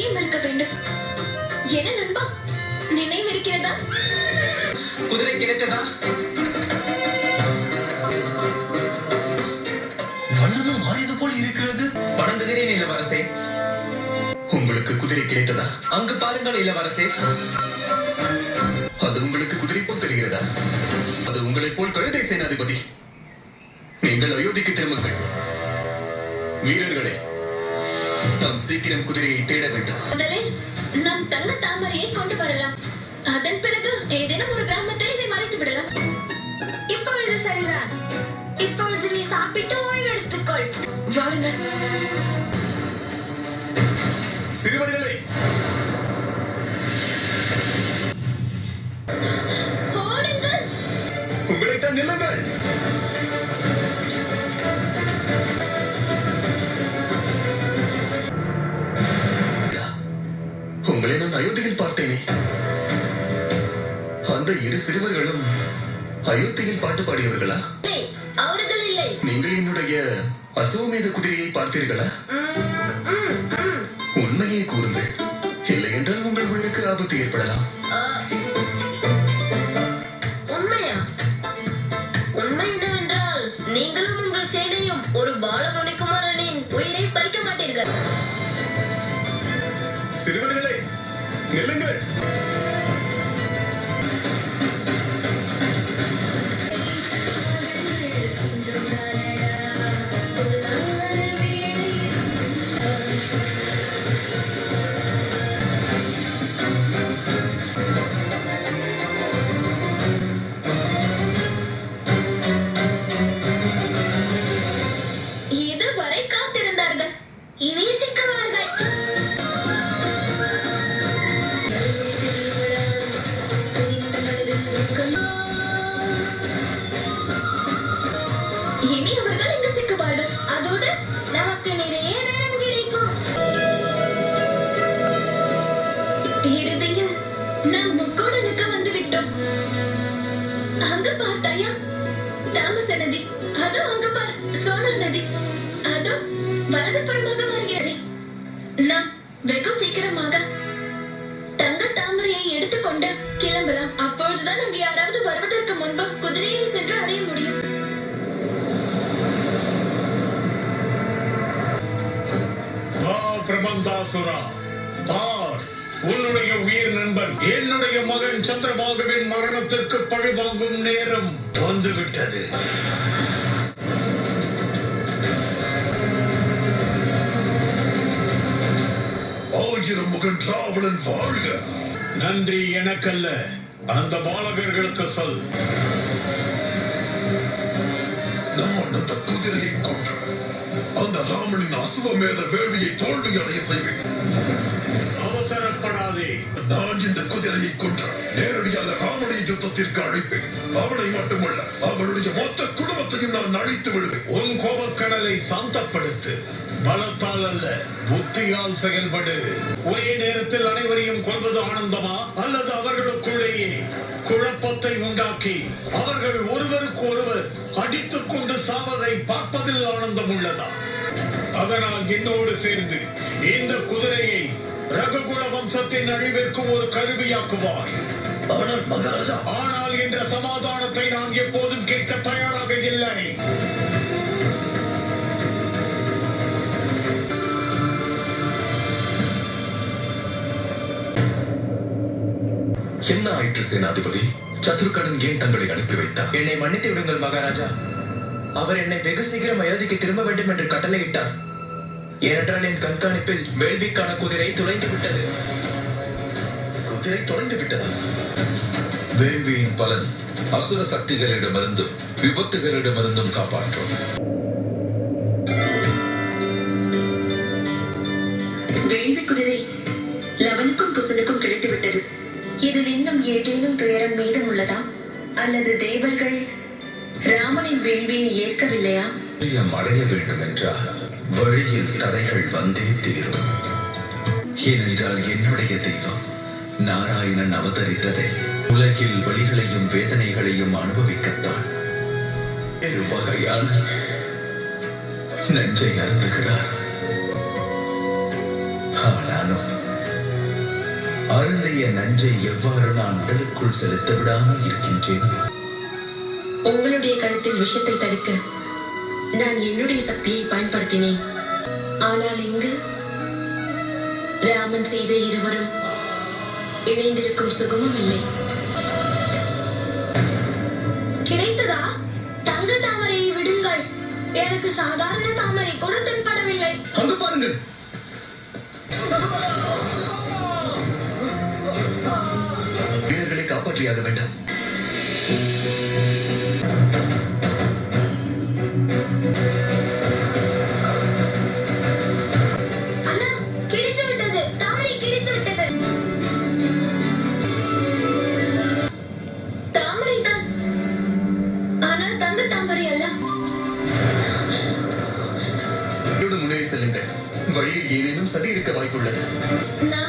நிச்சயம் இருக்க வேண்டும். என்ன நண்பா, நினைவிருக்கிறதா? குதிரை கிடைத்ததா? வண்ணமும் மாறியது போல் இருக்கிறது. வணங்குகிறேன் இளவரசே. உங்களுக்கு குதிரை கிடைத்ததா? அங்கு பாருங்கள் இளவரசே. அது உங்களுக்கு குதிரை போல் தெரிகிறதா? அது உங்களைப் போல் கழுதை சேனாதிபதி. நீங்கள் அயோத்திக்கு திரும்புங்கள். வீரர்களே, நாம் சீக்கிரம் குதிரையை தேட வேண்டும். முதலில் நம் தங்க தாமரையை கொண்டு வரலாம். அதன் பிறகு ஏதேனும் ஒரு கிராமத்தில் இதை மறைத்து விடலாம். இப்பொழுது சரிதான். இப்பொழுது நீ சாப்பிட்டு ஓய்வு எடுத்துக்கொள். வாருங்கள். சிறுவர்களே, ஓடுங்கள். உங்களைத்தான் நில்லுங்கள். உங்களை நான் அயோத்தியில் பார்த்தேனே. அந்த இரு சிறுவர்களும் அயோத்தியில் பாட்டு பாடியவர்களா? இல்லை, அவர்கள் இல்லை. நீங்கள் என்னுடைய அசுவமேத குதிரையை பார்த்தீர்களா? உண்மையை கூறுங்கள். இல்லை என்றால் உங்கள் உயிருக்கு ஆபத்து ஏற்படலாம். உண்மையா? உண்மை என்னவென்றால் நீங்களும் உங்கள் சேனையும் ஒரு பாலமுனிகுமாரனின் உயிரை பறிக்க மாட்டீர்கள். சிறுவர்களே, நில்லுங்கள். இதுவரை காத்திருந்தார்கள், இனி சிக்குவார்கள். இனி அவர்கள் இங்கு சிக்குவார்கள். அதோடு நமக்கு நிறைய நேரம் கிடைக்கும். இறுதியில் நாம் முக்கோடலுக்கு வந்து விட்டோம். அங்க பார்த்தாயா, தாமச நதி. அதோ அங்க பார், சோனா நதி. அதோ வலதுபுறமாக வருகிறது. நாம் வெகு சீக்கிரமாக தங்க தாமரையை எடுத்துக்கொண்டு கிளம்பலாம். அப்பொழுதுதான் அங்கு யாராவது வருவதற்கு முன்பு குதிரையை சென்று அடைய முடியும். பிரபந்தாசுரா, பார், உன்னுடைய உயிர் நண்பன் என்னுடைய மகன் சந்திரபாகுவின் மரணத்திற்கு பழிவாங்கும் நேரம் வந்துவிட்டது. ஆயிரம் முகன் ராவணன் வாழ்க. நன்றி எனக்கல்ல, அந்த பாலகர்களுக்கு சொல். நான் அந்த குதிரையை கொன்று அந்த ராமனின் அசுவமேத வேள்வியை தோல்வி அடைய செய்வேன். அவசரப்படாதே. நான் இந்த குதிரையை கொன்று நேரடியாக ராமனை யுத்தத்திற்கு அழைப்பேன். அவனை மட்டுமல்ல, அவனுடைய மொத்த குடும்பத்தையும் நான் அழித்து விடுவேன். உன் கோபக்கடலை சாந்தப்படுத்து. பலத்தால் அல்ல, புத்தியால் செயல்படு. ஒரே நேரத்தில் அனைவரையும் கொல்வது ஆனந்தமா, அல்லது அவர்களுக்குள்ளேயே குழப்பத்தை உண்டாக்கி அவர்கள் ஒருவருக்கு ஒருவர் அடித்துக் கொண்டு சாவதை பார்ப்பதில் ஆனந்தம் உள்ளதா? அதனால் என்னோடு சேர்ந்து இந்த குதிரையை ரகுகுல வம்சத்தின் அழிவிற்கு ஒரு கருவியாக்குவாய். ஆனால் மகாராஜா, ஆனால் என்ற சமாதானத்தை நான் எப்போதும் கேட்க தயாராக இல்லை. என்ன ஆயிற்று சேனாதிபதி? சத்ருகனன் ஏன் தங்களை அனுப்பி வைத்தார்? என்னை மன்னித்து விடுங்கள் மகாராஜா. அவர் என்னை வெகு சீக்கிரம் அயோத்திக்கு திரும்ப வேண்டும் என்று கட்டளையிட்டார். ஏனென்றால் என் கண்காணிப்பில் வேள்விக்கான குதிரை துளைந்து விட்டது. குதிரை தொலைந்து விட்டதா? வேள்வியின் பலன் அசுர சக்திகளிடமிருந்தும் விபத்துகளிடமிருந்தும் காப்பாற்றும். வேள்வி குதிரை லவனுக்கும் குசனுக்கும் கிடைத்து விட்டது. இதில் இன்னும் ஏதேனும் துயரம் மீதம் உள்ளதா? அல்லது தேவர்கள் ராமனின் வேள்வியை ஏற்கவில்லையா? அடைய வேண்டும் என்றால் வழியில் தடைகள் வந்தே தீரும். ஏனென்றால் என்னுடைய தெய்வம் நாராயணன் அவதரித்ததை உலகில் வலிகளையும் வேதனைகளையும் அனுபவிக்கத்தான். ஒரு வகையான நெஞ்சை அருந்துகிறார். ஆனாலும் அருந்தைய நஞ்சை எவ்வாறு நான் உடலுக்குள் செலுத்த விடாமல் இருக்கின்றேன்? உங்களுடைய கழுத்தில் விஷத்தை தடுக்க நான் என்னுடைய சக்தியை பயன்படுத்தினேன். ஆனால் இங்கு ராமன் செய்த இருவரும் இணைந்திருக்கும் சுகமும் இல்லை. கிடைத்ததா? தங்க தாமரையை விடுங்கள். எனக்கு சாதாரண தாமரை கூட தென்படவில்லை. அங்கு பாருங்கள். வீரர்களை காப்பாற்றியாக வேண்டாம். அண்ணா, கிடைத்து விட்டது. தாமரை கிடைத்து விட்டது. தாமரை தான், ஆனால் தங்க தாமரை அல்ல. என்னோடு முன்னேறி செல்லுங்கள். வழியில் ஏதேனும் சதி இருக்க வாய்ப்புள்ளது. நான்